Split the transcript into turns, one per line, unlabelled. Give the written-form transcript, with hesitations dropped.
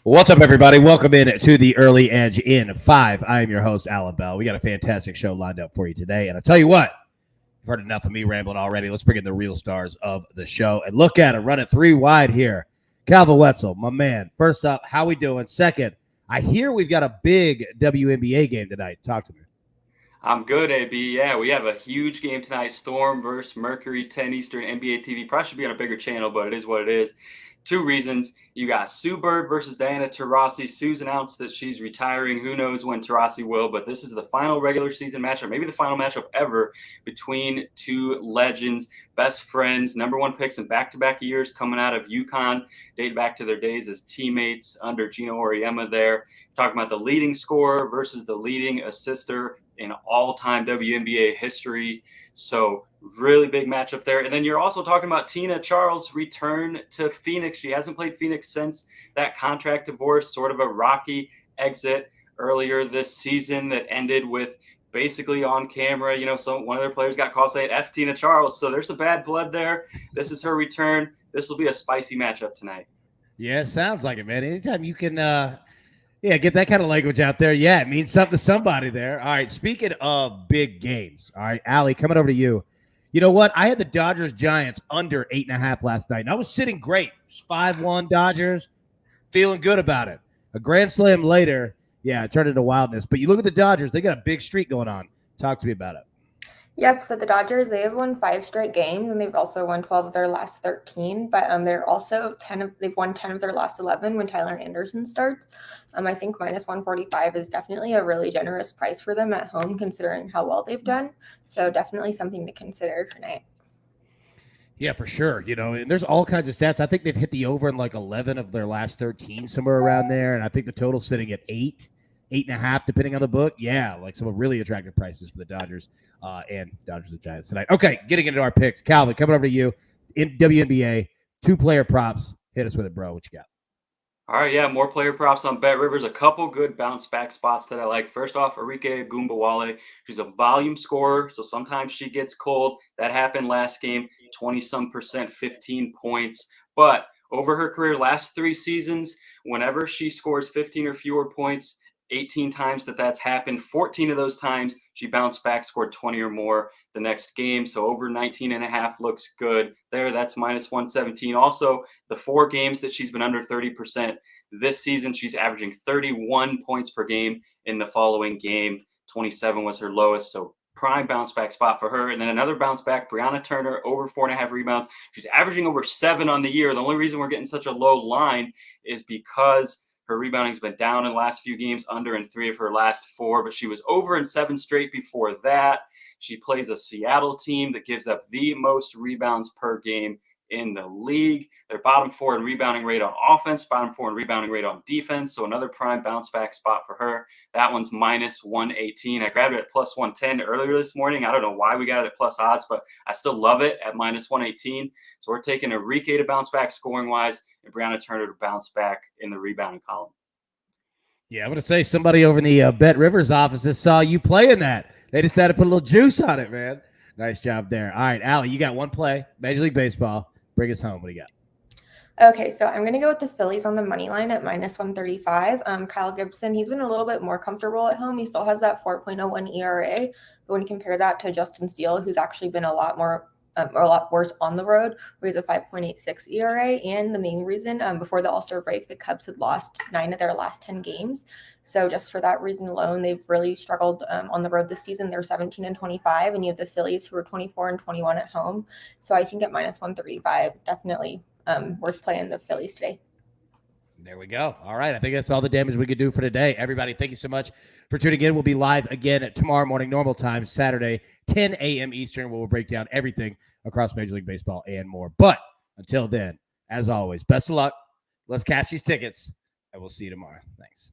What's up, everybody? Welcome in to the Early Edge in 5. I am your host, Allan Bell. We got a fantastic show lined up for you today. And I'll tell you what, you've heard enough of me rambling already. Let's bring in the real stars of the show. And look at it, run it 3 wide here. Calvin Wetzel, my man. First up, how we doing? Second, I hear we've got a big WNBA game tonight. Talk to me.
I'm good, AB. Yeah, we have a huge game tonight. Storm versus Mercury, 10 Eastern, NBA TV. Probably should be on a bigger channel, but it is what it is. 2 reasons. You got Sue Bird versus Diana Taurasi. Sue's announced that she's retiring. Who knows when Taurasi will, but this is the final regular season matchup, maybe the final matchup ever between 2 legends, best friends, #1 picks in back-to-back years coming out of UConn, dating back to their days as teammates under Gino Auriemma there. Talking about the leading scorer versus the leading assister in all-time WNBA history. So really big matchup there. And then you're also talking about Tina Charles' return to Phoenix. She hasn't played Phoenix since that contract divorce, sort of a rocky exit earlier this season that ended with basically on camera, one of their players got called saying F Tina Charles. So there's some bad blood there. This is her return. This will be a spicy matchup tonight.
Yeah, it sounds like it, man. Anytime you can get that kind of language out there. Yeah, it means something to somebody there. All right, speaking of big games, all right, Allie, coming over to you. You know what? I had the Dodgers-Giants under 8.5 last night, and I was sitting great. 5-1 Dodgers, feeling good about it. A grand slam later, yeah, it turned into wildness. But you look at the Dodgers, they got a big streak going on. Talk to me about it.
Yep, so the Dodgers, they have won 5 straight games, and they've also won 12 of their last 13, but they're also they've won 10 of their last 11 when Tyler Anderson starts. I think minus 145 is definitely a really generous price for them at home, considering how well they've done. So definitely something to consider tonight.
Yeah, for sure. And there's all kinds of stats. I think they've hit the over in like 11 of their last 13, somewhere around there, and I think the total's sitting at 8.5, depending on the book. Yeah, like some really attractive prices for the Dodgers and Dodgers and Giants tonight. Okay, getting into our picks. Calvin, coming over to you. In WNBA, 2-player props. Hit us with it, bro. What you got?
All right, yeah, more player props on Bet Rivers. A couple good bounce back spots that I like. First off, Arike Gumbawale. She's a volume scorer, so sometimes she gets cold. That happened last game, 20-some%, 15 points. But over her career, last 3 seasons, whenever she scores 15 or fewer points, 18 times that's happened. 14 of those times she bounced back, scored 20 or more the next game. So over 19.5 looks good there. That's minus 117. Also, the 4 games that she's been under 30% this season, she's averaging 31 points per game in the following game. 27 was her lowest. So prime bounce back spot for her. And then another bounce back, Brianna Turner, over 4.5 rebounds. She's averaging over 7 on the year. The only reason we're getting such a low line is because her rebounding has been down in the last few games, under in 3 of her last 4, but she was over in 7 straight before that. She plays a Seattle team that gives up the most rebounds per game in the league. They're bottom 4 in rebounding rate on offense, bottom 4 in rebounding rate on defense. So another prime bounce back spot for her. That one's minus 118. I grabbed it at plus 110 earlier this morning. I don't know why we got it at plus odds, but I still love it at minus 118. So we're taking Arike to bounce back scoring wise and Brianna Turner to bounce back in the rebounding column.
Yeah, I'm going to say somebody over in the Bet Rivers offices saw you playing that. They decided to put a little juice on it, man. Nice job there. All right, Allie, you got one play, Major League Baseball. Bring us home. What do you got?
Okay, so I'm going to go with the Phillies on the money line at minus 135. Kyle Gibson, he's been a little bit more comfortable at home. He still has that 4.01 ERA. But when you compare that to Justin Steele, who's actually been a lot worse on the road, where he's a 5.86 ERA. And the main reason, before the All-Star break, the Cubs had lost 9 of their last 10 games. So just for that reason alone, they've really struggled on the road this season. They're 17-25, and you have the Phillies who are 24-21 at home. So I think at minus 135 is definitely worth playing the Phillies today.
There we go. All right. I think that's all the damage we could do for today. Everybody, thank you so much for tuning in. We'll be live again tomorrow morning, normal time, Saturday, 10 a.m. Eastern, where we'll break down everything across Major League Baseball and more. But until then, as always, best of luck. Let's cash these tickets, and we'll see you tomorrow. Thanks.